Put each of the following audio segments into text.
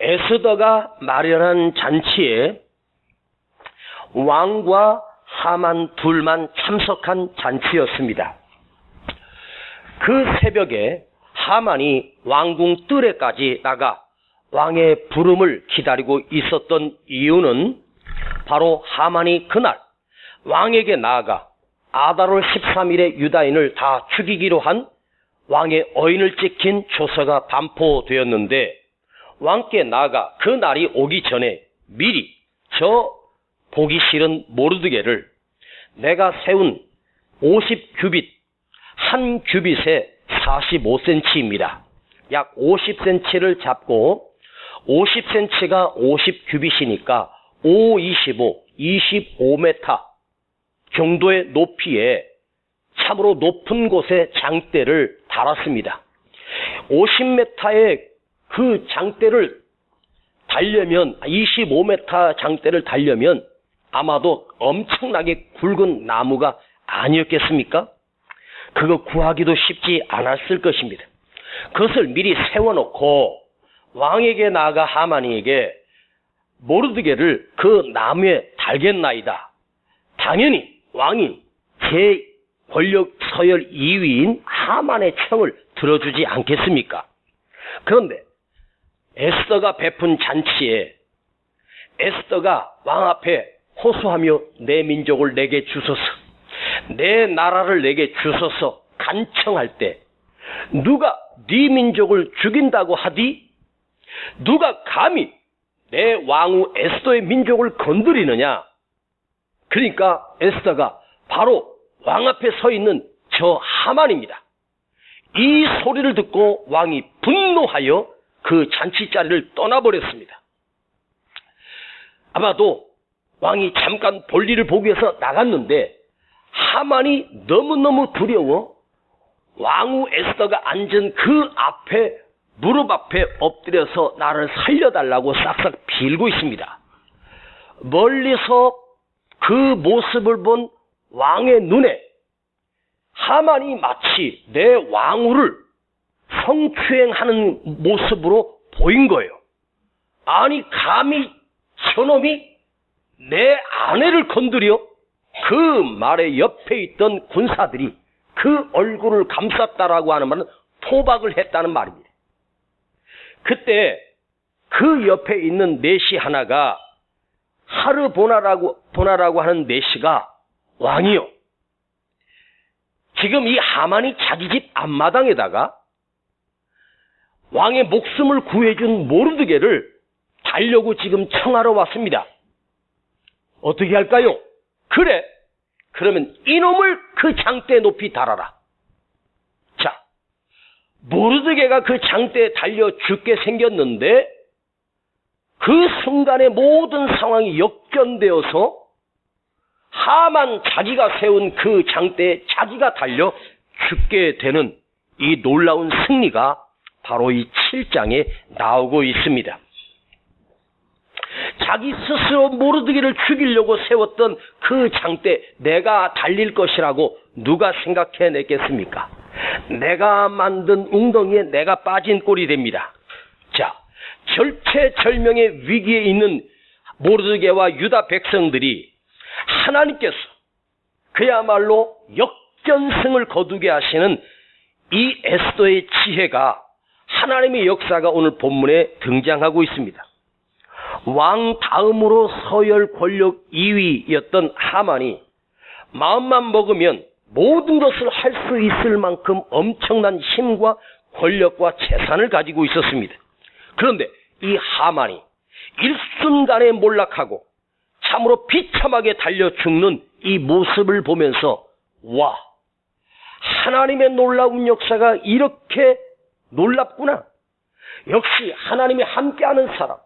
에스더가 마련한 잔치에 왕과 하만 둘만 참석한 잔치였습니다. 그 새벽에 하만이 왕궁 뜰에까지 나가 왕의 부름을 기다리고 있었던 이유는 바로 하만이 그날 왕에게 나아가 아달월 13일에 유다인을 다 죽이기로 한 왕의 어인을 찍힌 조서가 반포되었는데, 왕께 나아가 그 날이 오기 전에 미리 저 보기 싫은 모르드게를 내가 세운 50규빗, 한 규빗에 45cm입니다. 약 50cm를 잡고 50cm가 50규빗이니까 5, 25, 25m 정도의 높이에 참으로 높은 곳에 장대를 달았습니다. 50m의 그 장대를 달려면, 25m 장대를 달려면 아마도 엄청나게 굵은 나무가 아니었겠습니까? 그거 구하기도 쉽지 않았을 것입니다. 그것을 미리 세워놓고 왕에게 나아가 하만이에게 모르드게를 그 나무에 달겠나이다. 당연히 왕이 제 권력 서열 2위인 하만의 청을 들어주지 않겠습니까? 그런데 에스더가 베푼 잔치에 에스더가 왕 앞에 호소하며 내 민족을 내게 주소서, 내 나라를 내게 주소서 간청할 때 누가 네 민족을 죽인다고 하디? 누가 감히 내 왕후 에스더의 민족을 건드리느냐? 그러니까 에스더가 바로 왕 앞에 서 있는 저 하만입니다. 이 소리를 듣고 왕이 분노하여 그 잔치 자리를 떠나버렸습니다. 아마도 왕이 잠깐 볼일을 보기 위해서 나갔는데 하만이 너무너무 두려워 왕후 에스더가 앉은 그 앞에 무릎 앞에 엎드려서 나를 살려달라고 싹싹 빌고 있습니다. 멀리서 그 모습을 본 왕의 눈에 하만이 마치 내 왕후를 성추행하는 모습으로 보인 거예요. 아니 감히 저놈이 내 아내를 건드려? 그 말에 옆에 있던 군사들이 그 얼굴을 감쌌다라고 하는 말은 토박을 했다는 말입니다. 그때 그 옆에 있는 내시 하나가 하르보나라고 하는 내시가 왕이요, 지금 이 하만이 자기 집 앞마당에다가 왕의 목숨을 구해준 모르드게를 달려고 지금 청하러 왔습니다. 어떻게 할까요? 그래, 그러면 이놈을 그 장대에 높이 달아라. 자, 모르드게가 그 장대에 달려 죽게 생겼는데 그 순간에 모든 상황이 역전되어서 하만 자기가 세운 그 장대에 자기가 달려 죽게 되는 이 놀라운 승리가 바로 이 7장에 나오고 있습니다. 자기 스스로 모르드게를 죽이려고 세웠던 그 장대 내가 달릴 것이라고 누가 생각해냈겠습니까? 내가 만든 웅덩이에 내가 빠진 꼴이 됩니다. 자, 절체절명의 위기에 있는 모르드게와 유다 백성들이 하나님께서 그야말로 역전승을 거두게 하시는 이 에스더의 지혜가, 하나님의 역사가 오늘 본문에 등장하고 있습니다. 왕 다음으로 서열 권력 2위였던 하만이 마음만 먹으면 모든 것을 할 수 있을 만큼 엄청난 힘과 권력과 재산을 가지고 있었습니다. 그런데 이 하만이 일순간에 몰락하고 참으로 비참하게 달려 죽는 이 모습을 보면서, 와, 하나님의 놀라운 역사가 이렇게 놀랍구나. 역시 하나님이 함께하는 사람,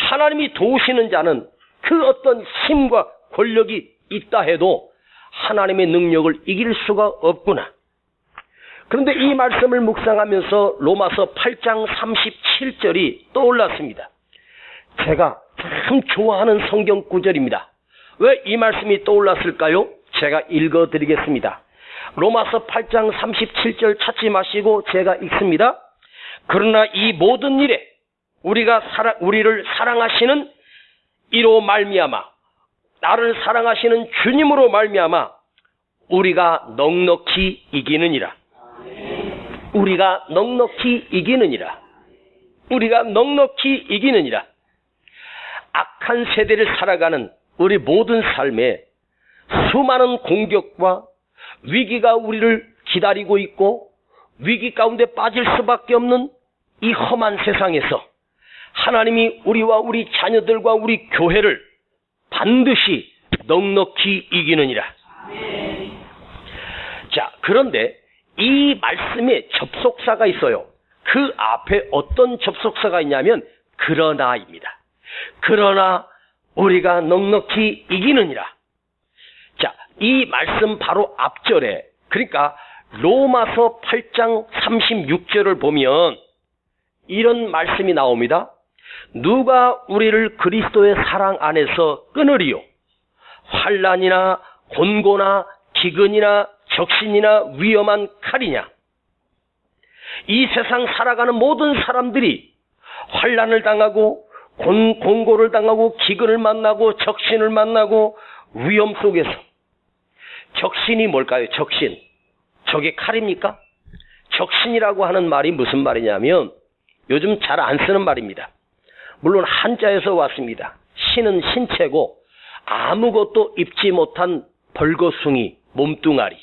하나님이 도우시는 자는 그 어떤 힘과 권력이 있다 해도 하나님의 능력을 이길 수가 없구나. 그런데 이 말씀을 묵상하면서 로마서 8장 37절이 떠올랐습니다. 제가 참 좋아하는 성경 구절입니다. 왜 이 말씀이 떠올랐을까요? 제가 읽어드리겠습니다. 로마서 8장 37절 찾지 마시고 제가 읽습니다. 그러나 이 모든 일에 우리를 사랑하시는 이로 말미암아, 나를 사랑하시는 주님으로 말미암아 우리가 넉넉히 이기느니라. 우리가 넉넉히 이기느니라. 우리가 넉넉히 이기느니라. 악한 세대를 살아가는 우리 모든 삶에 수많은 공격과 위기가 우리를 기다리고 있고 위기 가운데 빠질 수밖에 없는 이 험한 세상에서 하나님이 우리와 우리 자녀들과 우리 교회를 반드시 넉넉히 이기느니라. 자, 그런데 이 말씀에 접속사가 있어요. 그 앞에 어떤 접속사가 있냐면 그러나입니다. 그러나 우리가 넉넉히 이기느니라. 자, 이 말씀 바로 앞절에, 그러니까 로마서 8장 36절을 보면 이런 말씀이 나옵니다. 누가 우리를 그리스도의 사랑 안에서 끊으리요? 환난이나 곤고나 기근이나 적신이나 위험한 칼이냐? 이 세상 살아가는 모든 사람들이 환난을 당하고 곤고를 당하고 기근을 만나고 적신을 만나고 위험 속에서, 적신이 뭘까요? 적신. 저게 칼입니까? 적신이라고 하는 말이 무슨 말이냐면 요즘 잘 안 쓰는 말입니다. 물론 한자에서 왔습니다. 신은 신체고 아무것도 입지 못한 벌거숭이, 몸뚱아리.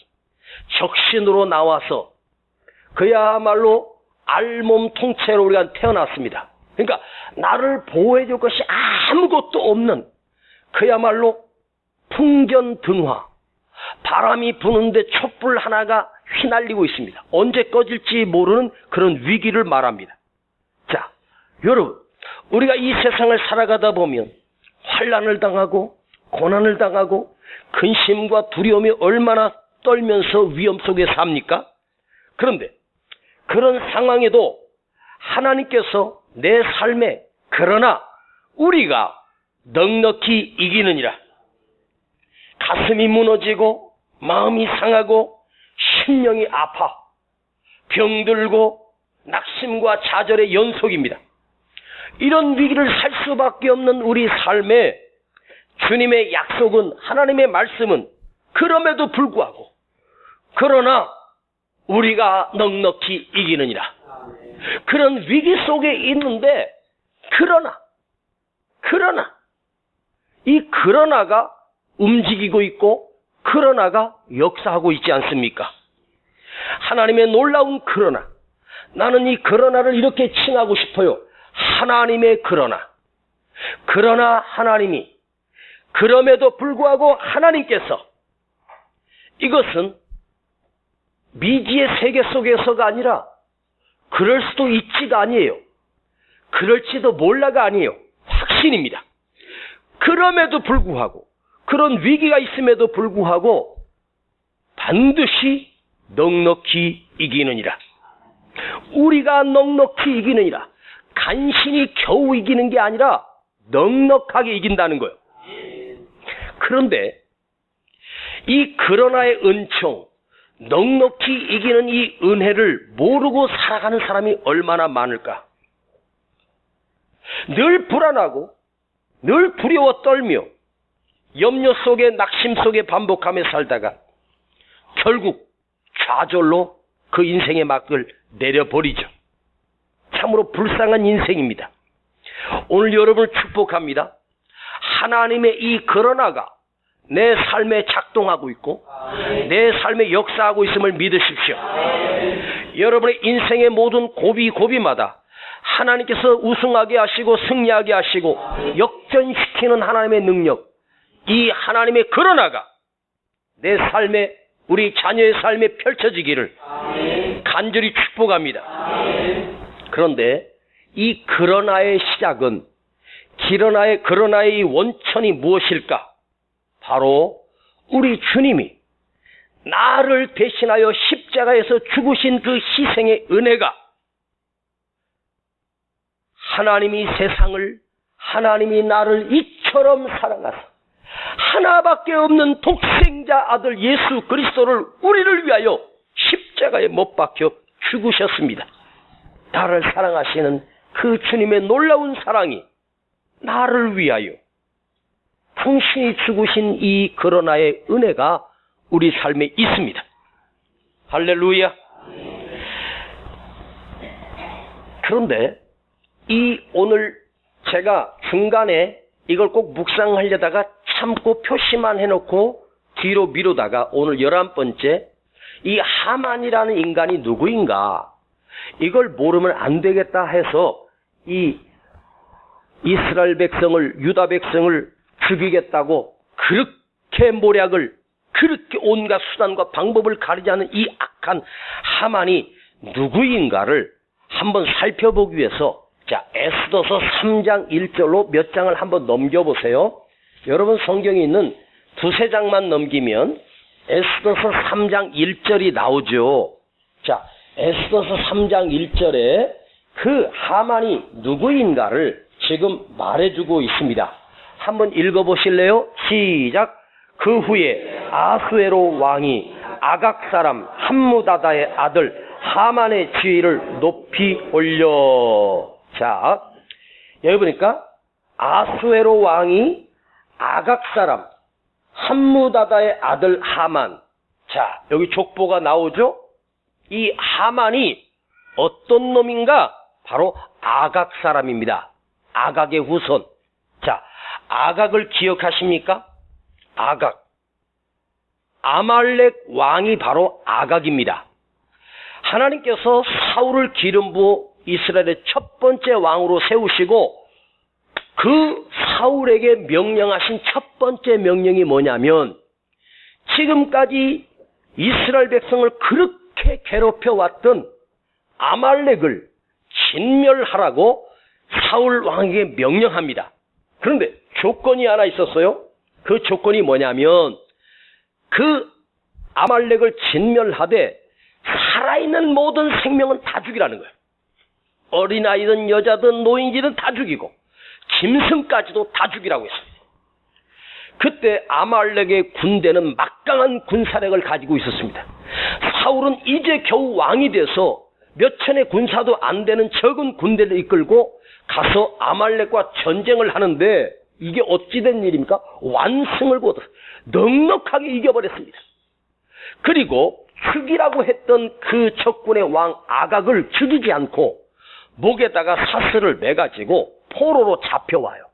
적신으로 나와서 그야말로 알몸 통째로 우리가 태어났습니다. 그러니까 나를 보호해줄 것이 아무것도 없는 그야말로 풍견등화, 바람이 부는데 촛불 하나가 휘날리고 있습니다. 언제 꺼질지 모르는 그런 위기를 말합니다. 자, 여러분, 우리가 이 세상을 살아가다 보면 환난을 당하고 고난을 당하고 근심과 두려움이 얼마나 떨면서 위험 속에 삽니까? 그런데 그런 상황에도 하나님께서 내 삶에 그러나 우리가 넉넉히 이기느니라. 가슴이 무너지고 마음이 상하고 심령이 아파 병들고 낙심과 좌절의 연속입니다. 이런 위기를 살 수밖에 없는 우리 삶에 주님의 약속은, 하나님의 말씀은 그럼에도 불구하고 그러나 우리가 넉넉히 이기느니라. 그런 위기 속에 있는데 그러나 이 그러나가 움직이고 있고 그러나가 역사하고 있지 않습니까? 하나님의 놀라운 그러나, 나는 이 그러나를 이렇게 칭하고 싶어요. 하나님의 그러나. 그러나 하나님이, 그럼에도 불구하고 하나님께서, 이것은 미지의 세계 속에서가 아니라 그럴 수도 있지가 아니에요. 그럴지도 몰라가 아니에요. 확신입니다. 그럼에도 불구하고, 그런 위기가 있음에도 불구하고 반드시 넉넉히 이기느니라. 우리가 넉넉히 이기느니라. 간신히 겨우 이기는 게 아니라 넉넉하게 이긴다는 거예요. 그런데 이 그러나의 은총, 넉넉히 이기는 이 은혜를 모르고 살아가는 사람이 얼마나 많을까? 늘 불안하고 늘 두려워 떨며 염려 속에, 낙심 속에 반복하며 살다가 결국 좌절로 그 인생의 막을 내려버리죠. 참으로 불쌍한 인생입니다. 오늘 여러분을 축복합니다. 하나님의 이 그러나가 내 삶에 작동하고 있고 내 삶에 역사하고 있음을 믿으십시오. 여러분의 인생의 모든 고비마다 하나님께서 우승하게 하시고 승리하게 하시고 역전시키는 하나님의 능력, 이 하나님의 그러나가 내 삶에, 우리 자녀의 삶에 펼쳐지기를 간절히 축복합니다. 그런데 이 그러나의 시작은, 그러나의 이 원천이 무엇일까? 바로 우리 주님이 나를 대신하여 십자가에서 죽으신 그 희생의 은혜가, 하나님이 세상을, 하나님이 나를 이처럼 사랑하사 하나밖에 없는 독생자 아들 예수 그리스도를 우리를 위하여 십자가에 못 박혀 죽으셨습니다. 나를 사랑하시는 그 주님의 놀라운 사랑이 나를 위하여 당신이 죽으신 이 그러나의 은혜가 우리 삶에 있습니다. 할렐루야. 그런데 이 오늘 제가 중간에 이걸 꼭 묵상하려다가 참고 표시만 해놓고 뒤로 미루다가 오늘 11번째 이 하만이라는 인간이 누구인가 이걸 모르면 안 되겠다 해서 이 이스라엘 백성을 유다 백성을 죽이겠다고 그렇게 모략을 그렇게 온갖 수단과 방법을 가리지 않은 이 악한 하만이 누구인가를 한번 살펴보기 위해서 자 에스더서 3장 1절로 몇 장을 한번 넘겨보세요. 여러분 성경에 있는 두세 장만 넘기면 에스더서 3장 1절이 나오죠. 자 에스더서 3장 1절에 그 하만이 누구인가를 지금 말해주고 있습니다. 한번 읽어보실래요? 시작. 그 후에 아수에로 왕이 아각 사람 함무다다의 아들 하만의 지위를 높이 올려. 자, 여기 보니까 아수에로 왕이 아각 사람 함무다다의 아들 하만. 자, 여기 족보가 나오죠? 이 하만이 어떤 놈인가? 바로 아각 사람입니다. 아각의 후손. 자, 아각을 기억하십니까? 아각. 아말렉 왕이 바로 아각입니다. 하나님께서 사울을 기름 부어 이스라엘의 첫 번째 왕으로 세우시고 그 사울에게 명령하신 첫 번째 명령이 뭐냐면 지금까지 이스라엘 백성을 그렇게 괴롭혀왔던 아말렉을 진멸하라고 사울 왕에게 명령합니다. 그런데 조건이 하나 있었어요. 그 조건이 뭐냐면 그 아말렉을 진멸하되 살아있는 모든 생명은 다 죽이라는 거예요. 어린아이든 여자든 노인이든 다 죽이고 짐승까지도 다 죽이라고 했습니다. 그때 아말렉의 군대는 막강한 군사력을 가지고 있었습니다. 사울은 이제 겨우 왕이 돼서 몇 천의 군사도 안 되는 적은 군대를 이끌고 가서 아말렉과 전쟁을 하는데 이게 어찌된 일입니까? 완승을 거둬 넉넉하게 이겨버렸습니다. 그리고 죽이라고 했던 그 적군의 왕 아각을 죽이지 않고 목에다가 사슬을 매가지고 포로로 잡혀와요.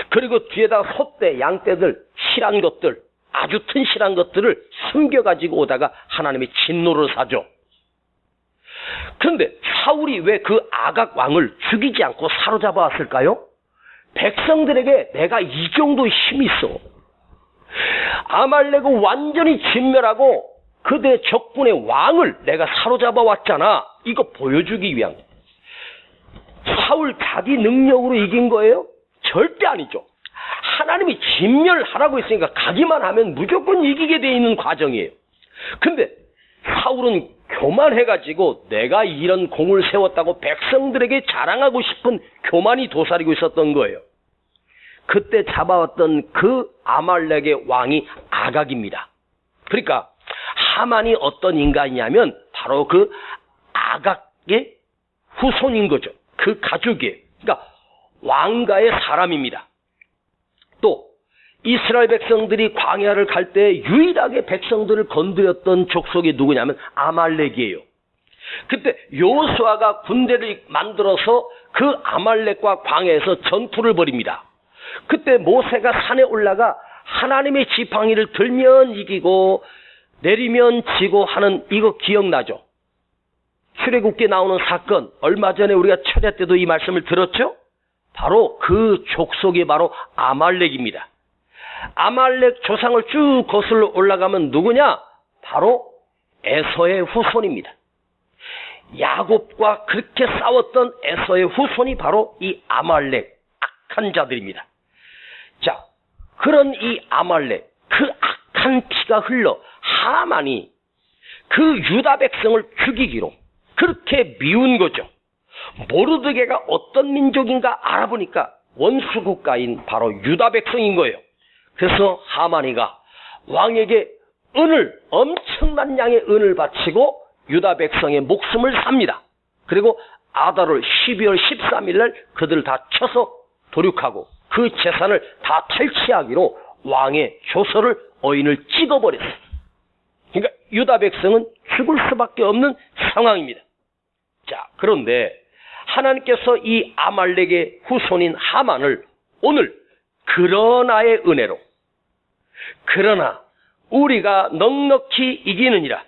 그리고 뒤에다가 소떼, 양떼들, 실한 것들, 아주 튼실한 것들을 숨겨가지고 오다가 하나님의 진노를 사죠. 그런데 사울이 왜 그 아각 왕을 죽이지 않고 사로잡아 왔을까요? 백성들에게 내가 이 정도 힘이 있어. 아말렉을 완전히 진멸하고 그대 적군의 왕을 내가 사로잡아 왔잖아. 이거 보여주기 위한. 사울 자기 능력으로 이긴 거예요? 절대 아니죠. 하나님이 진멸하라고 했으니까 가기만 하면 무조건 이기게 돼 있는 과정이에요. 근데 사울은 교만해가지고 내가 이런 공을 세웠다고 백성들에게 자랑하고 싶은 교만이 도사리고 있었던 거예요. 그때 잡아왔던 그 아말렉의 왕이 아각입니다. 그러니까 하만이 어떤 인간이냐면 바로 그 아각의 후손인 거죠. 그 가족이에요. 그러니까 왕가의 사람입니다. 또 이스라엘 백성들이 광야를 갈 때 유일하게 백성들을 건드렸던 족속이 누구냐면 아말렉이에요. 그때 여호수아가 군대를 만들어서 그 아말렉과 광야에서 전투를 벌입니다. 그때 모세가 산에 올라가 하나님의 지팡이를 들면 이기고 내리면 지고 하는 이거 기억나죠? 출애굽기에 나오는 사건, 얼마 전에 우리가 철야 때도 이 말씀을 들었죠? 바로 그 족속이 바로 아말렉입니다. 아말렉 조상을 쭉 거슬러 올라가면 누구냐? 바로 에서의 후손입니다. 야곱과 그렇게 싸웠던 에서의 후손이 바로 이 아말렉, 악한 자들입니다. 자, 그런 이 아말렉, 그 악한 피가 흘러 하만이 그 유다 백성을 죽이기로 그렇게 미운 거죠. 모르드게가 어떤 민족인가 알아보니까 원수 국가인 바로 유다 백성인 거예요. 그래서 하만이가 왕에게 엄청난 양의 은을 바치고 유다 백성의 목숨을 삽니다. 그리고 아달월 12월 13일 날 그들을 다 쳐서 도륙하고 그 재산을 다 탈취하기로 왕의 조서를 어인을 찍어버렸어요. 그러니까 유다 백성은 죽을 수밖에 없는 상황입니다. 자, 그런데 하나님께서 이 아말렉의 후손인 하만을 오늘 그러나의 은혜로, 그러나 우리가 넉넉히 이기느니라.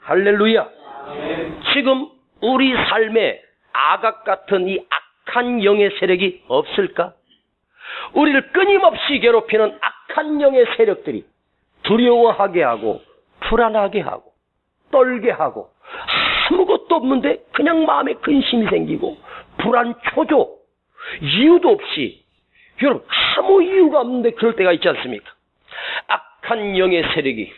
할렐루야. 지금 우리 삶에 아각 같은 이 악한 영의 세력이 없을까? 우리를 끊임없이 괴롭히는 악한 영의 세력들이 두려워하게 하고 불안하게 하고 떨게 하고 아무것도 없는데 그냥 마음에 근심이 생기고 불안 초조, 이유도 없이, 여러분 아무 이유가 없는데 그럴 때가 있지 않습니까? 악한 영의 세력이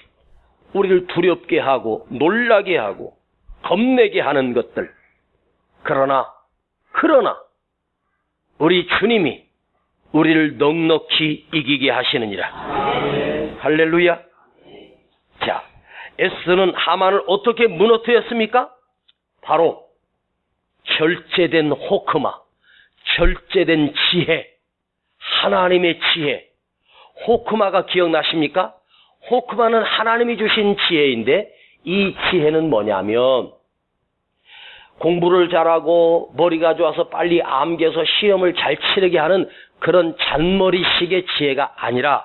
우리를 두렵게 하고 놀라게 하고 겁내게 하는 것들. 그러나 우리 주님이 우리를 넉넉히 이기게 하시느니라. 할렐루야. 자, 에스더는 하만을 어떻게 무너뜨렸습니까? 바로 절제된 호크마, 절제된 지혜, 하나님의 지혜. 호크마가 기억나십니까? 호크마는 하나님이 주신 지혜인데 이 지혜는 뭐냐면 공부를 잘하고 머리가 좋아서 빨리 암기해서 시험을 잘 치르게 하는 그런 잔머리식의 지혜가 아니라,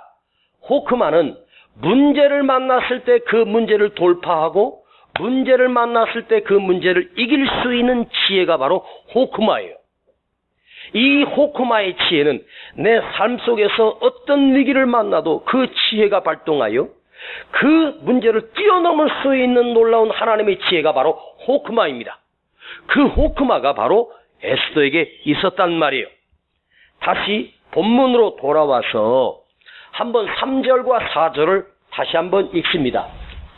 호크마는 문제를 만났을 때 그 문제를 돌파하고 문제를 만났을 때 그 문제를 이길 수 있는 지혜가 바로 호크마예요. 이 호크마의 지혜는 내 삶 속에서 어떤 위기를 만나도 그 지혜가 발동하여 그 문제를 뛰어넘을 수 있는 놀라운 하나님의 지혜가 바로 호크마입니다. 그 호크마가 바로 에스더에게 있었단 말이에요. 다시 본문으로 돌아와서 한번 3절과 4절을 다시 한번 읽습니다.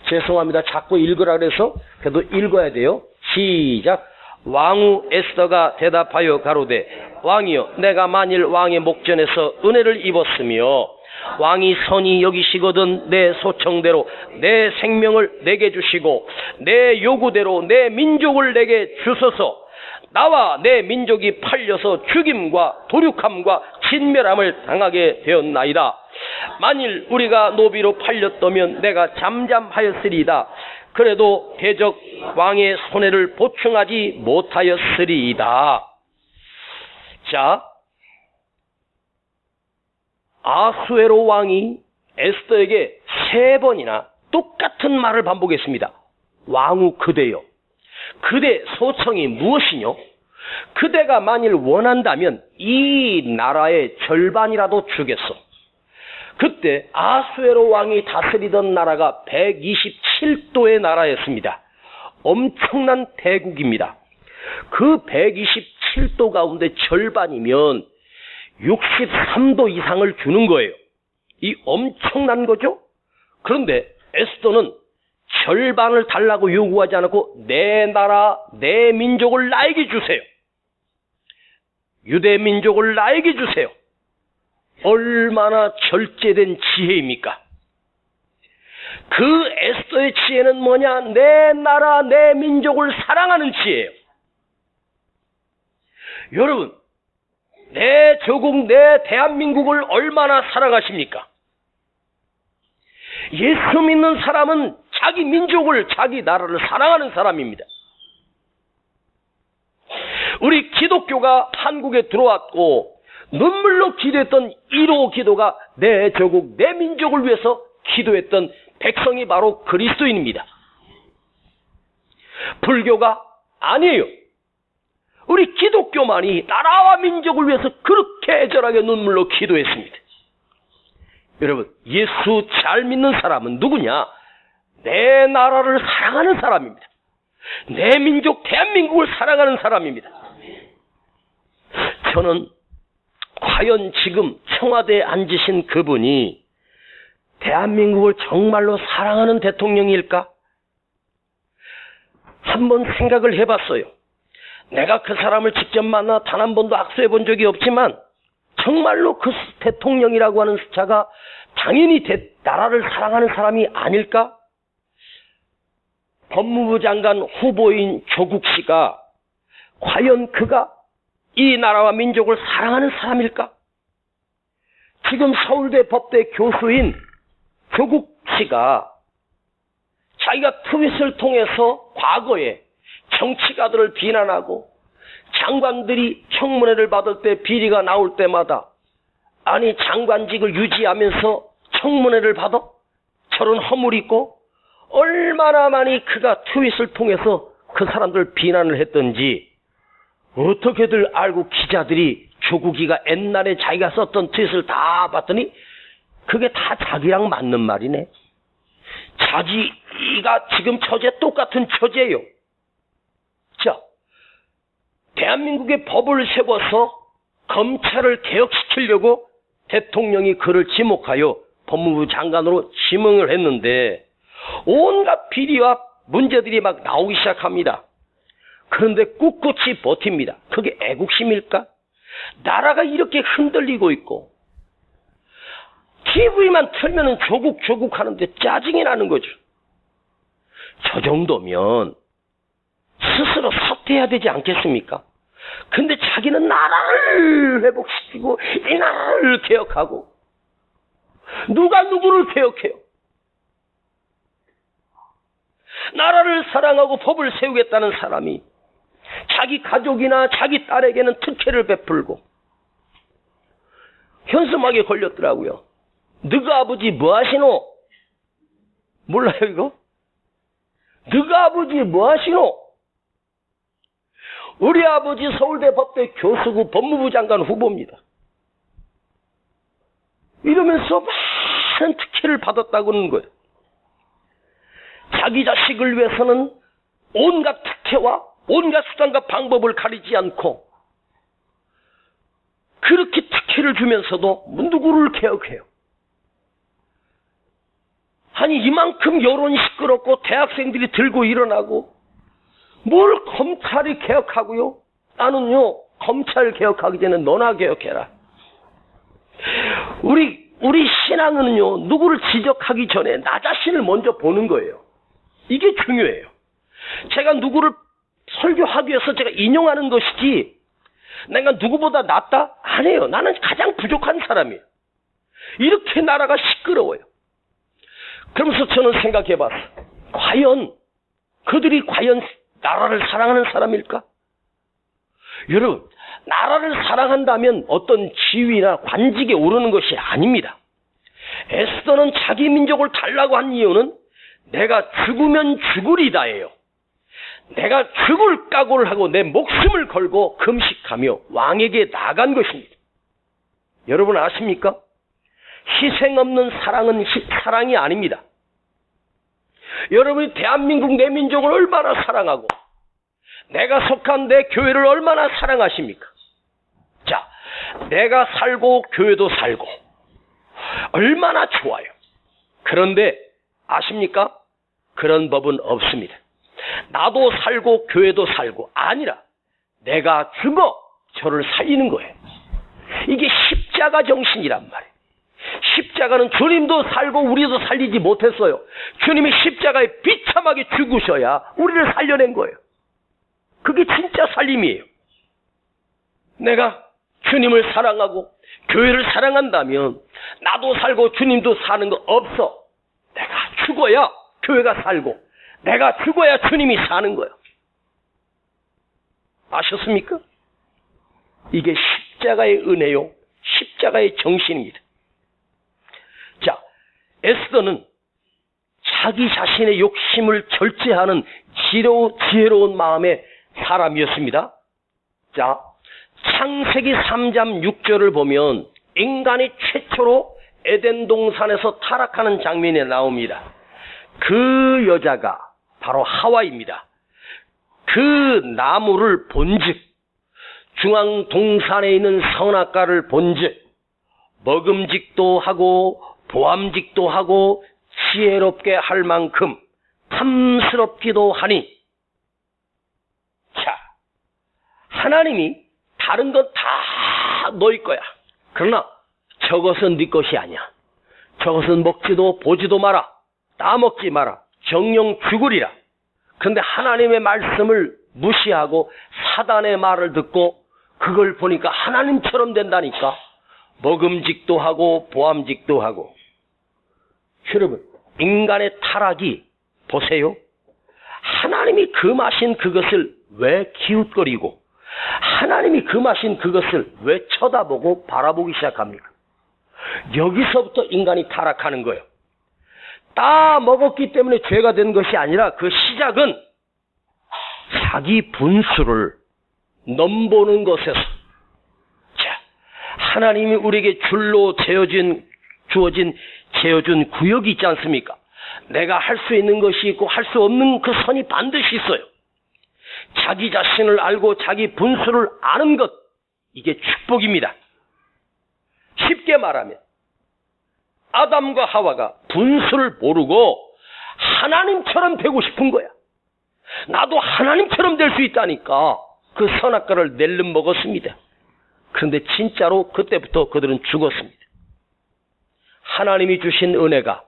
죄송합니다. 자꾸 읽으라 그래서 그래도 읽어야 돼요. 시작. 왕후 에스더가 대답하여 가로되, 왕이여, 내가 만일 왕의 목전에서 은혜를 입었으며 왕이 선히 여기시거든 내 소청대로 내 생명을 내게 주시고 내 요구대로 내 민족을 내게 주소서. 나와 내 민족이 팔려서 죽임과 도륙함과 진멸함을 당하게 되었나이다. 만일 우리가 노비로 팔렸다면 내가 잠잠하였으리이다. 그래도 대적 왕의 손해를 보충하지 못하였으리이다. 자, 아수에로 왕이 에스더에게 3번이나 똑같은 말을 반복했습니다. 왕후 그대여, 그대 소청이 무엇이뇨? 그대가 만일 원한다면 이 나라의 절반이라도 주겠소. 그때 아수에로 왕이 다스리던 나라가 127도의 나라였습니다. 엄청난 대국입니다. 그 127도 가운데 절반이면 63도 이상을 주는 거예요. 이 엄청난 거죠? 그런데 에스더는 절반을 달라고 요구하지 않고 내 나라, 내 민족을 나에게 주세요. 유대 민족을 나에게 주세요. 얼마나 절제된 지혜입니까? 그 에스더의 지혜는 뭐냐? 내 나라, 내 민족을 사랑하는 지혜예요. 여러분, 내 조국, 내 대한민국을 얼마나 사랑하십니까? 예수 믿는 사람은 자기 민족을, 자기 나라를 사랑하는 사람입니다. 우리 기독교가 한국에 들어왔고 눈물로 기도했던 1호 기도가 내 조국, 내 민족을 위해서 기도했던 백성이 바로 그리스도인입니다. 불교가 아니에요. 우리 기독교만이 나라와 민족을 위해서 그렇게 애절하게 눈물로 기도했습니다. 여러분, 예수 잘 믿는 사람은 누구냐? 내 나라를 사랑하는 사람입니다. 내 민족 대한민국을 사랑하는 사람입니다. 저는 과연 지금 청와대에 앉으신 그분이 대한민국을 정말로 사랑하는 대통령일까? 한번 생각을 해봤어요. 내가 그 사람을 직접 만나 단 한 번도 악수해 본 적이 없지만 정말로 그 대통령이라고 하는 숫자가 당연히 나라를 사랑하는 사람이 아닐까? 법무부 장관 후보인 조국 씨가 과연 그가 이 나라와 민족을 사랑하는 사람일까? 지금 서울대 법대 교수인 조국 씨가 자기가 트윗을 통해서 과거에 정치가들을 비난하고 장관들이 청문회를 받을 때 비리가 나올 때마다 아니 장관직을 유지하면서 청문회를 받아? 저런 허물 있고 얼마나 많이 그가 트윗을 통해서 그 사람들 비난을 했던지 어떻게들 알고 기자들이 조국이가 옛날에 자기가 썼던 트윗을 다 봤더니 그게 다 자기랑 맞는 말이네. 자기가 지금 처제 똑같은 처제예요. 자, 대한민국의 법을 세워서 검찰을 개혁시키려고 대통령이 그를 지목하여 법무부 장관으로 지명을 했는데 온갖 비리와 문제들이 막 나오기 시작합니다. 그런데 꿋꿋이 버팁니다. 그게 애국심일까? 나라가 이렇게 흔들리고 있고 TV만 틀면은 조국 하는데 짜증이 나는 거죠. 저 정도면 스스로 사퇴해야 되지 않겠습니까? 근데 자기는 나라를 회복시키고 이 나라를 개혁하고 누가 누구를 개혁해요? 나라를 사랑하고 법을 세우겠다는 사람이 자기 가족이나 자기 딸에게는 특혜를 베풀고 현수막에 걸렸더라고요. 너가 아버지 뭐 하시노? 몰라요 이거? 너가 아버지 뭐 하시노? 우리 아버지 서울대 법대 교수고 법무부 장관 후보입니다. 이러면서 많은 특혜를 받았다고 하는 거예요. 자기 자식을 위해서는 온갖 특혜와 온갖 수단과 방법을 가리지 않고 그렇게 특혜를 주면서도 누구를 개혁해요? 아니 이만큼 여론이 시끄럽고 대학생들이 들고 일어나고 뭘 검찰이 개혁하고요? 나는요 검찰 개혁하기 전에 너나 개혁해라. 우리 신앙은요 누구를 지적하기 전에 나 자신을 먼저 보는 거예요. 이게 중요해요. 제가 누구를 설교하기 위해서 제가 인용하는 것이지 내가 누구보다 낫다? 아니에요. 나는 가장 부족한 사람이에요. 이렇게 나라가 시끄러워요. 그러면서 저는 생각해봤어요. 과연 그들이 과연 나라를 사랑하는 사람일까? 여러분, 나라를 사랑한다면 어떤 지위나 관직에 오르는 것이 아닙니다. 에스더는 자기 민족을 달라고 한 이유는 내가 죽으면 죽으리다예요. 내가 죽을 각오를 하고 내 목숨을 걸고 금식하며 왕에게 나간 것입니다. 여러분 아십니까? 희생 없는 사랑은 사랑이 아닙니다. 여러분이 대한민국 내 민족을 얼마나 사랑하고 내가 속한 내 교회를 얼마나 사랑하십니까? 자, 내가 살고 교회도 살고 얼마나 좋아요. 그런데 아십니까? 그런 법은 없습니다. 나도 살고 교회도 살고 아니라 내가 죽어 저를 살리는 거예요. 이게 십자가 정신이란 말이에요. 십자가는 주님도 살고 우리도 살리지 못했어요. 주님이 십자가에 비참하게 죽으셔야 우리를 살려낸 거예요. 그게 진짜 살림이에요. 내가 주님을 사랑하고 교회를 사랑한다면 나도 살고 주님도 사는 거 없어. 내가 죽어야 교회가 살고 내가 죽어야 주님이 사는 거예요. 아셨습니까? 이게 십자가의 은혜요. 십자가의 정신입니다. 자, 에스더는 자기 자신의 욕심을 절제하는 지혜로운 마음의 사람이었습니다. 자, 창세기 3장 6절을 보면 인간이 최초로 에덴 동산에서 타락하는 장면이 나옵니다. 그 여자가 바로 하와입니다. 그 나무를 본즉 중앙 동산에 있는 선악과를 본즉 먹음직도 하고 보암직도 하고 지혜롭게 할 만큼 탐스럽기도 하니. 자, 하나님이 다른 건 다 너희 거야. 그러나 저것은 네 것이 아니야. 저것은 먹지도 보지도 마라. 따먹지 마라. 정령 죽으리라. 그런데 하나님의 말씀을 무시하고 사단의 말을 듣고 그걸 보니까 하나님처럼 된다니까. 먹음직도 하고 보암직도 하고. 여러분, 인간의 타락이 보세요. 하나님이 금하신 그것을 왜 기웃거리고 하나님이 금하신 그것을 왜 쳐다보고 바라보기 시작합니까? 여기서부터 인간이 타락하는 거예요. 따 먹었기 때문에 죄가 된 것이 아니라 그 시작은 자기 분수를 넘보는 것에서. 자, 하나님이 우리에게 줄로 재어준 구역이 있지 않습니까? 내가 할 수 있는 것이 있고 할 수 없는 그 선이 반드시 있어요. 자기 자신을 알고 자기 분수를 아는 것, 이게 축복입니다. 쉽게 말하면 아담과 하와가 분수를 모르고 하나님처럼 되고 싶은 거야. 나도 하나님처럼 될 수 있다니까 그 선악과를 낼름 먹었습니다. 그런데 진짜로 그때부터 그들은 죽었습니다. 하나님이 주신 은혜가,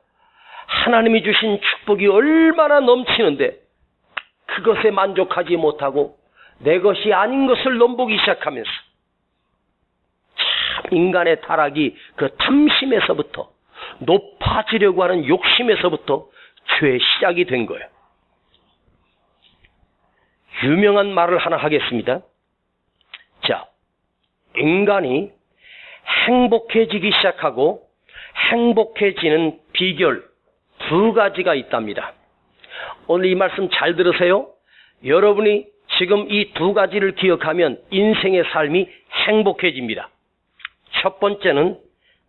하나님이 주신 축복이 얼마나 넘치는데 그것에 만족하지 못하고 내 것이 아닌 것을 넘보기 시작하면서 참 인간의 타락이 그 탐심에서부터 높아지려고 하는 욕심에서부터 죄의 시작이 된 거예요. 유명한 말을 하나 하겠습니다. 자, 인간이 행복해지기 시작하고 행복해지는 비결 두 가지가 있답니다. 오늘 이 말씀 잘 들으세요. 여러분이 지금 이 두 가지를 기억하면 인생의 삶이 행복해집니다. 첫 번째는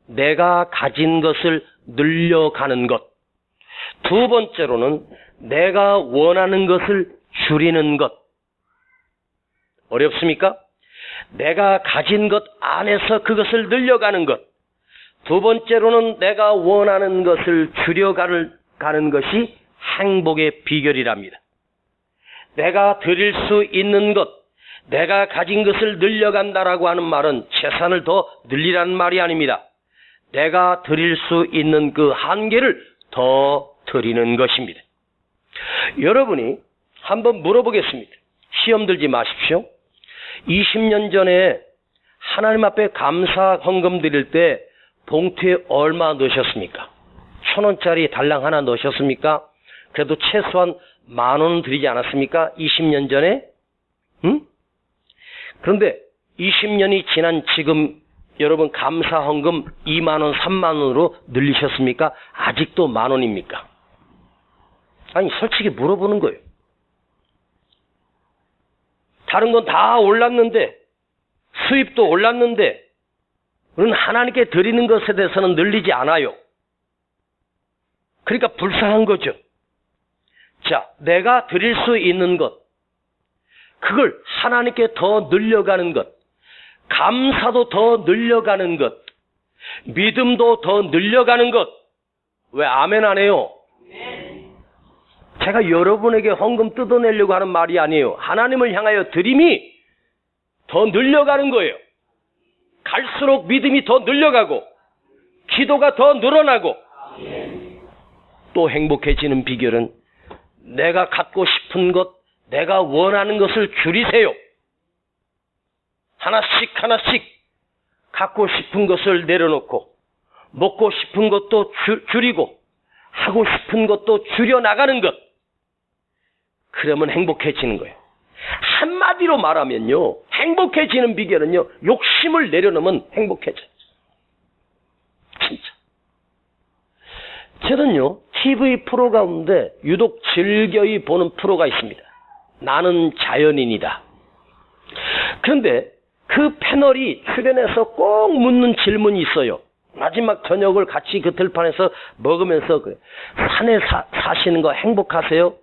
내가 가진 것을 늘려가는 것. 두 번째로는 내가 원하는 것을 줄이는 것. 어렵습니까? 내가 가진 것 안에서 그것을 늘려가는 것. 두 번째로는 내가 원하는 것을 줄여가는 것이 행복의 비결이랍니다. 내가 드릴 수 있는 것, 내가 가진 것을 늘려간다라고 하는 말은 재산을 더 늘리라는 말이 아닙니다. 내가 드릴 수 있는 그 한계를 더 드리는 것입니다. 여러분이 한번 물어보겠습니다. 시험 들지 마십시오. 20년 전에 하나님 앞에 감사 헌금 드릴 때 봉투에 얼마 넣으셨습니까? 1,000원짜리 달랑 하나 넣으셨습니까? 그래도 최소한 10,000원 드리지 않았습니까? 20년 전에? 응? 그런데 20년이 지난 지금 여러분 감사 헌금 20,000원, 30,000원으로 늘리셨습니까? 아직도 10,000원입니까? 아니, 솔직히 물어보는 거예요. 다른 건 다 올랐는데, 수입도 올랐는데, 우리는 하나님께 드리는 것에 대해서는 늘리지 않아요. 그러니까 불쌍한 거죠. 자, 내가 드릴 수 있는 것, 그걸 하나님께 더 늘려가는 것, 감사도 더 늘려가는 것, 믿음도 더 늘려가는 것. 왜 아멘 안 해요? 제가 여러분에게 헌금 뜯어내려고 하는 말이 아니에요. 하나님을 향하여 드림이 더 늘려가는 거예요. 갈수록 믿음이 더 늘려가고 기도가 더 늘어나고 또 행복해지는 비결은 내가 갖고 싶은 것, 내가 원하는 것을 줄이세요. 하나씩 하나씩 갖고 싶은 것을 내려놓고 먹고 싶은 것도 줄이고 하고 싶은 것도 줄여나가는 것. 그러면 행복해지는 거예요. 한마디로 말하면요, 행복해지는 비결은요, 욕심을 내려놓으면 행복해져요. 진짜. 저는요, TV 프로 가운데 유독 즐겨이 보는 프로가 있습니다. 나는 자연인이다. 그런데 그 패널이 출연해서 꼭 묻는 질문이 있어요. 마지막 저녁을 같이 그 들판에서 먹으면서 산에 사시는 거 행복하세요?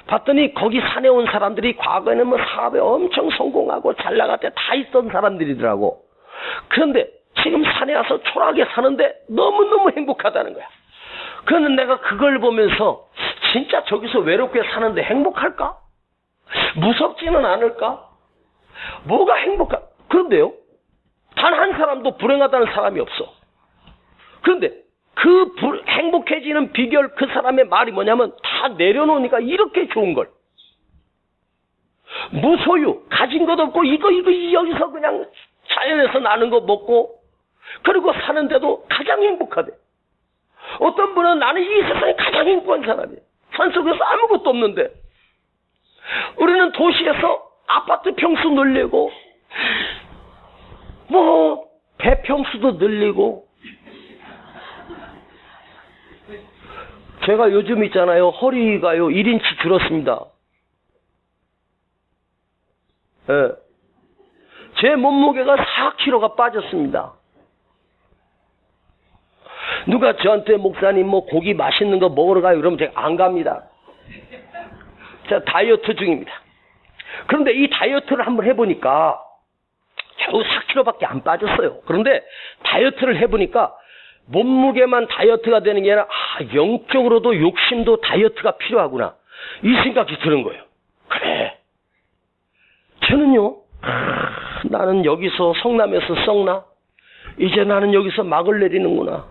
봤더니 거기 산에 온 사람들이 과거에는 뭐 사업에 엄청 성공하고 잘 나갈 때 다 있던 사람들이더라고. 그런데 지금 산에 와서 초라하게 사는데 너무너무 행복하다는 거야. 그런데 내가 그걸 보면서 진짜 저기서 외롭게 사는데 행복할까? 무섭지는 않을까? 뭐가 행복할까? 그런데요, 단 한 사람도 불행하다는 사람이 없어. 그런데 그 행복해지는 비결, 그 사람의 말이 뭐냐면 다 내려놓으니까 이렇게 좋은 걸. 무소유, 가진 것 없고 이거 여기서 그냥 자연에서 나는 거 먹고 그리고 사는데도 가장 행복하대. 어떤 분은 나는 이 세상에 가장 행복한 사람이에요. 산속에서 아무것도 없는데 우리는 도시에서 아파트 평수 늘리고 뭐 배평수도 늘리고 제가 요즘 있잖아요. 허리가요 1인치 줄었습니다. 예. 제 몸무게가 4kg가 빠졌습니다. 누가 저한테 목사님 뭐 고기 맛있는 거 먹으러 가요 그러면 제가 안 갑니다. 제가 다이어트 중입니다. 그런데 이 다이어트를 한번 해보니까 겨우 4kg밖에 안 빠졌어요. 그런데 다이어트를 해보니까 몸무게만 다이어트가 되는 게 아니라 영적으로도 욕심도 다이어트가 필요하구나 이 생각이 드는 거예요. 그래 저는요 나는 여기서 성남에서 썩나 이제 나는 여기서 막을 내리는구나.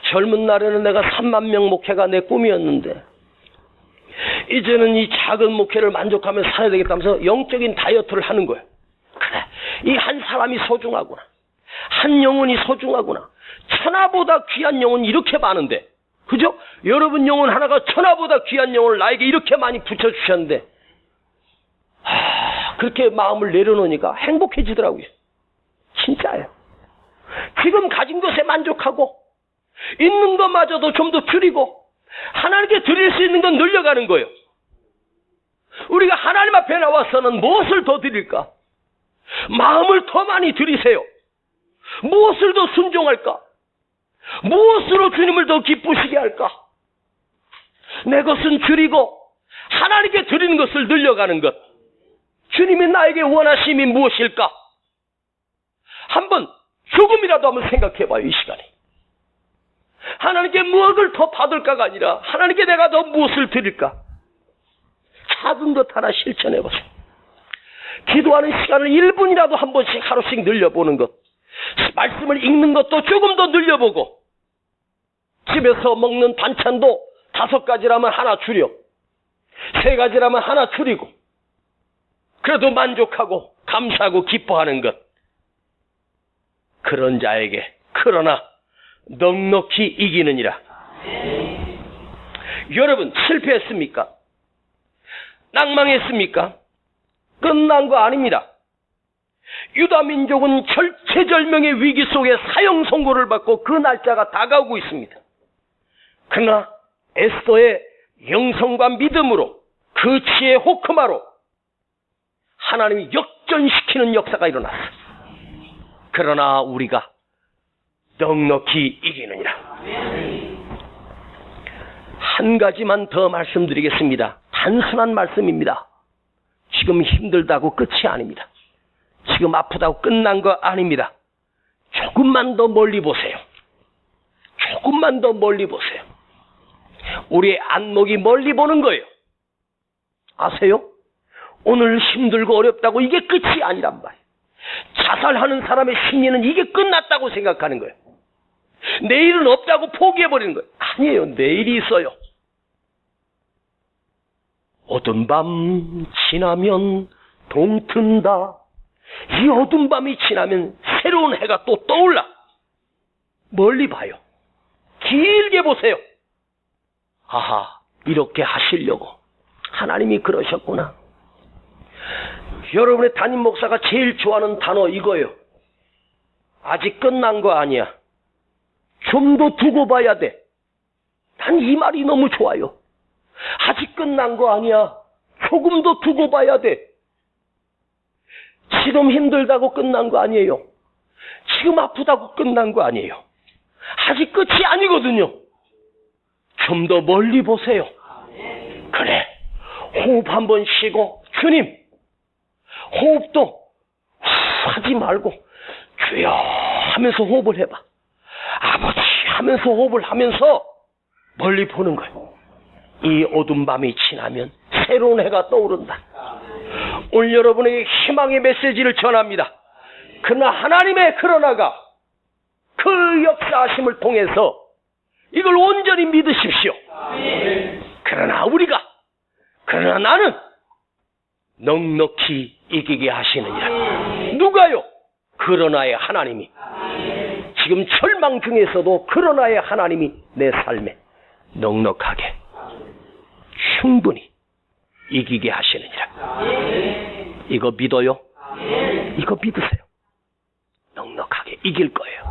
젊은 날에는 내가 3만 명 목회가 내 꿈이었는데 이제는 이 작은 목회를 만족하면서 살아야 되겠다면서 영적인 다이어트를 하는 거예요. 그래 이 한 사람이 소중하구나. 한 영혼이 소중하구나. 천하보다 귀한 영혼이 이렇게 많은데 그죠? 여러분 영혼 하나가 천하보다 귀한 영혼을 나에게 이렇게 많이 붙여주셨는데 그렇게 마음을 내려놓으니까 행복해지더라고요. 진짜예요. 지금 가진 것에 만족하고 있는 것마저도 좀 더 줄이고 하나님께 드릴 수 있는 건 늘려가는 거예요. 우리가 하나님 앞에 나와서는 무엇을 더 드릴까? 마음을 더 많이 드리세요. 무엇을 더 순종할까? 무엇으로 주님을 더 기쁘시게 할까? 내 것은 줄이고 하나님께 드리는 것을 늘려가는 것. 주님이 나에게 원하심이 무엇일까? 한번 조금이라도 한번 생각해봐요. 이 시간에 하나님께 무엇을 더 받을까가 아니라 하나님께 내가 더 무엇을 드릴까? 작은 것 하나 실천해보세요. 기도하는 시간을 1분이라도 한 번씩 하루씩 늘려보는 것. 말씀을 읽는 것도 조금 더 늘려보고 집에서 먹는 반찬도 5가지라면 하나 줄여 3가지라면 하나 줄이고 그래도 만족하고 감사하고 기뻐하는 것. 그런 자에게 그러나 넉넉히 이기느니라. 여러분 실패했습니까? 낭망했습니까? 끝난 거 아닙니다. 유다 민족은 절체절명의 위기 속에 사형 선고를 받고 그 날짜가 다가오고 있습니다. 그러나 에스더의 영성과 믿음으로 그 지혜 호크마로 하나님이 역전시키는 역사가 일어났어요. 그러나 우리가 넉넉히 이기느니라. 한 가지만 더 말씀드리겠습니다. 단순한 말씀입니다. 지금 힘들다고 끝이 아닙니다. 지금 아프다고 끝난 거 아닙니다. 조금만 더 멀리 보세요. 조금만 더 멀리 보세요. 우리의 안목이 멀리 보는 거예요. 아세요? 오늘 힘들고 어렵다고 이게 끝이 아니란 말이에요. 자살하는 사람의 심리는 이게 끝났다고 생각하는 거예요. 내일은 없다고 포기해버리는 거예요. 아니에요. 내일이 있어요. 어두운 밤 지나면 동튼다. 이 어두운 밤이 지나면 새로운 해가 또 떠올라. 멀리 봐요. 길게 보세요. 아하, 이렇게 하시려고 하나님이 그러셨구나. 여러분의 담임 목사가 제일 좋아하는 단어 이거예요. 아직 끝난 거 아니야. 좀 더 두고 봐야 돼. 난 이 말이 너무 좋아요. 아직 끝난 거 아니야. 조금 더 두고 봐야 돼. 지금 힘들다고 끝난 거 아니에요. 지금 아프다고 끝난 거 아니에요. 아직 끝이 아니거든요. 좀 더 멀리 보세요. 그래. 호흡 한번 쉬고 주님. 호흡도 하지 말고 주여 하면서 호흡을 해봐. 아버지 하면서 호흡을 하면서 멀리 보는 거예요. 이 어두운 밤이 지나면 새로운 해가 떠오른다. 오늘 여러분에게 희망의 메시지를 전합니다. 그러나 하나님의 그러나가 그 역사하심을 통해서 이걸 온전히 믿으십시오. 그러나 나는 넉넉히 이기게 하시느니라. 누가요? 그러나의 하나님이. 지금 절망 중에서도 그러나의 하나님이 내 삶에 넉넉하게 충분히 이기게 하시느니라. 이거 믿어요? 이거 믿으세요. 넉넉하게 이길 거예요.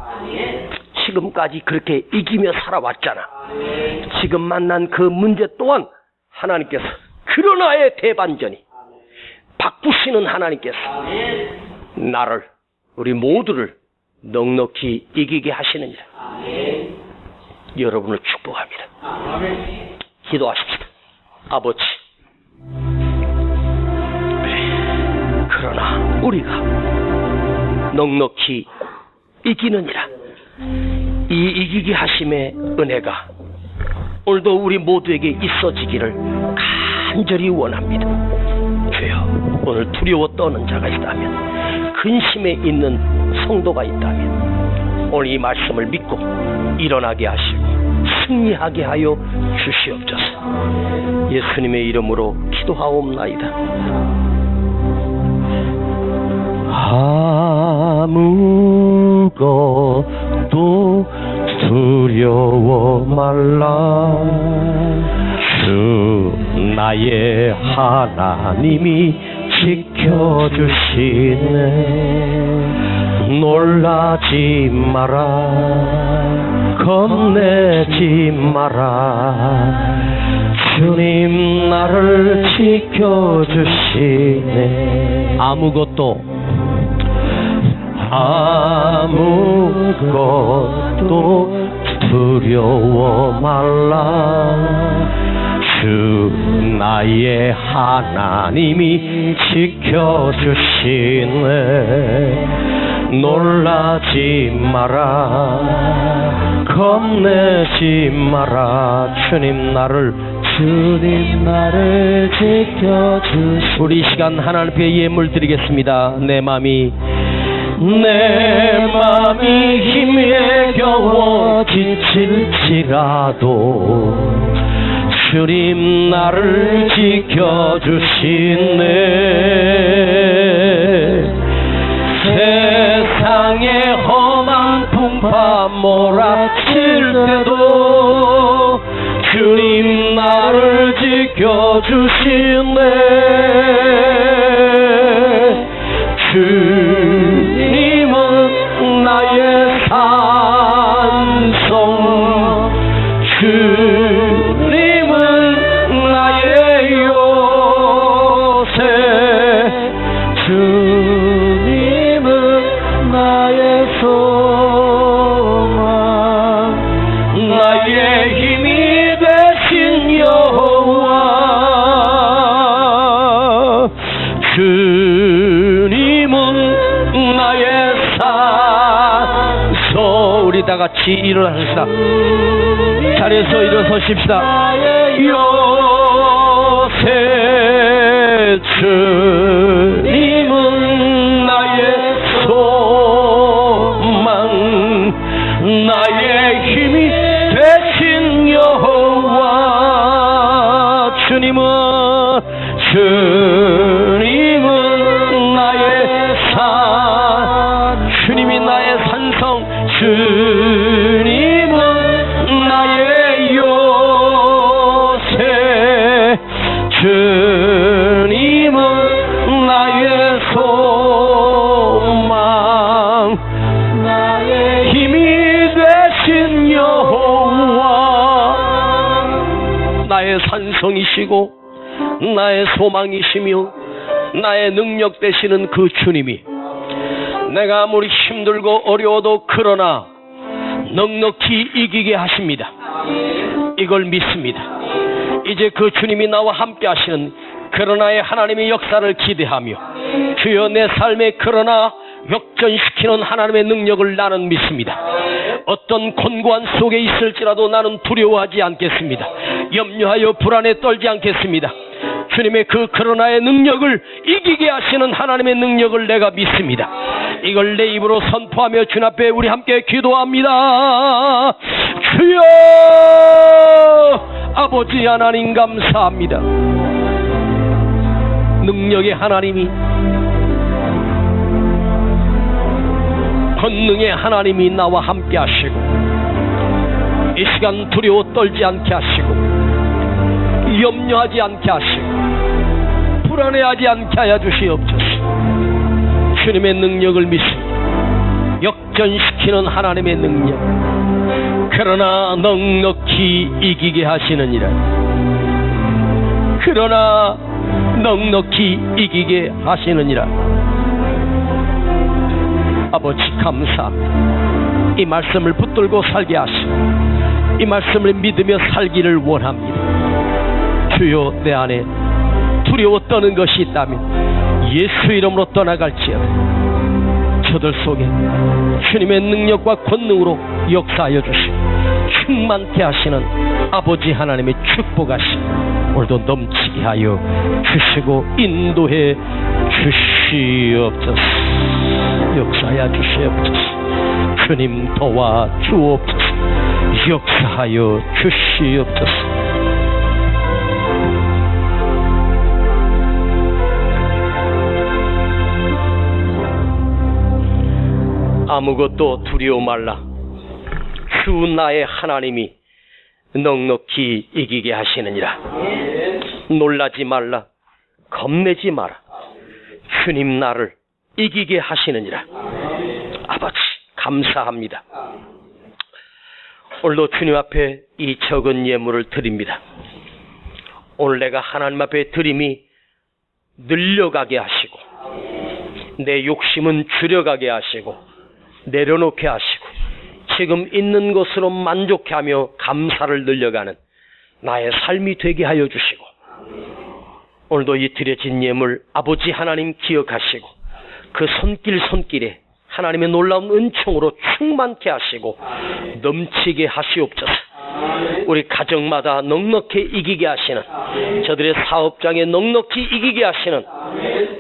지금까지 그렇게 이기며 살아왔잖아. 지금 만난 그 문제 또한 하나님께서 그러나의 대반전이 바꾸시는 하나님께서 나를, 우리 모두를 넉넉히 이기게 하시느니라. 여러분을 축복합니다. 기도하십시다. 아버지, 그러나 우리가 넉넉히 이기느니라. 이 이기게 하심의 은혜가 오늘도 우리 모두에게 있어지기를 간절히 원합니다. 주여, 오늘 두려워 떠는 자가 있다면, 근심에 있는 성도가 있다면 오늘 이 말씀을 믿고 일어나게 하시고 승리하게 하여 주시옵소서. 예수님의 이름으로 기도하옵나이다. 아무것도 두려워 말라. 주 나의 하나님이 지켜주시네. 놀라지 마라, 겁내지 마라. 주님 나를 지켜주시네. 아무것도 두려워 말라. 주 나의 하나님이 지켜주시네. 놀라지 마라, 겁내지 마라. 주님 나를 지켜주시네. 우리 이 시간 하나님 앞에 예물 드리겠습니다. 내 맘이 힘에 겨워 지칠지라도 주님 나를 지켜주시네. 세상의 험한 풍파 몰아칠 때도 주님 나를 지켜주시네. 주님은 나의 산성, 주님은 나의 요새, 주님은 나의 소망, 나의 힘이 되신 여호와. 주님은 나의 산소. 우리 다 같이 일어나십시다. 자리에서 일어서십시다. 요새 주님은 나의 소망, 나의 힘이 되신 여호와. 주님은 나의 산, 주님이 나의 산성, 주님은 나의 요새, 주님은 나의 소망, 나의 힘이 되신 여호와. 나의 산성이시고 나의 소망이시며 나의 능력 되시는 그 주님이 내가 아무리 힘들고 어려워도 그러나 넉넉히 이기게 하십니다. 이걸 믿습니다. 이제 그 주님이 나와 함께 하시는 그러나의 하나님의 역사를 기대하며 주여 내 삶의 그러나 역전시키는 하나님의 능력을 나는 믿습니다. 어떤 곤고한 속에 있을지라도 나는 두려워하지 않겠습니다. 염려하여 불안에 떨지 않겠습니다. 주님의 그 그러나의 능력을 이기게 하시는 하나님의 능력을 내가 믿습니다. 이걸 내 입으로 선포하며 주님 앞에 우리 함께 기도합니다. 주여, 아버지 하나님 감사합니다. 능력의 하나님이, 권능의 하나님이 나와 함께 하시고 이 시간 두려워 떨지 않게 하시고 염려하지 않게 하시고 불안해하지 않게 하여 주시옵소서. 주님의 능력을 믿습니다. 역전시키는 하나님의 능력, 그러나 넉넉히 이기게 하시느니라. 그러나 넉넉히 이기게 하시느니라. 아버지 감사합니다. 이 말씀을 붙들고 살게 하시고 이 말씀을 믿으며 살기를 원합니다. 주여, 내 안에 두려워 떠는 것이 있다면 예수 이름으로 떠나갈지어다. 저들 속에 주님의 능력과 권능으로 역사하여 주시고 충만케 하시는 아버지 하나님의 축복하심 오늘도 넘치게 하여 주시고 인도해 주시옵소서. 역사하여 주시옵소서. 주님 도와 주옵소서. 역사하여 주시옵소서. 아무것도 두려워 말라. 주 나의 하나님이 넉넉히 이기게 하시느니라. 놀라지 말라. 겁내지 마라. 주님 나를 이기게 하시느니라. 아버지 감사합니다. 오늘도 주님 앞에 이 적은 예물을 드립니다. 오늘 내가 하나님 앞에 드림이 늘려가게 하시고 내 욕심은 줄여가게 하시고 내려놓게 하시고 지금 있는 것으로 만족해 하며 감사를 늘려가는 나의 삶이 되게 하여 주시고 오늘도 이 드려진 예물 아버지 하나님 기억하시고 그 손길에 하나님의 놀라운 은총으로 충만케 하시고 넘치게 하시옵소서. 우리 가정마다 넉넉히 이기게 하시는, 저들의 사업장에 넉넉히 이기게 하시는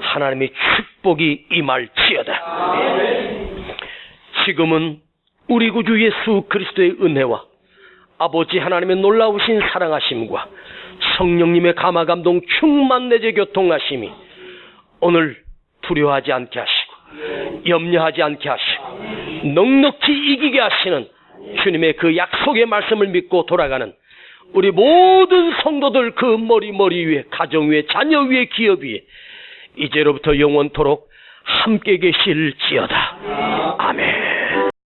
하나님의 축복이 임할지어다. 지금은 우리 구주 예수 그리스도의 은혜와 아버지 하나님의 놀라우신 사랑하심과 성령님의 감화감동 충만 내재 교통하심이 오늘 두려워하지 않게 하시고 염려하지 않게 하시고 넉넉히 이기게 하시는 주님의 그 약속의 말씀을 믿고 돌아가는 우리 모든 성도들 그 머리 위에, 가정 위에, 자녀 위에, 기업 위에 이제로부터 영원토록 함께 계실지어다. 아멘.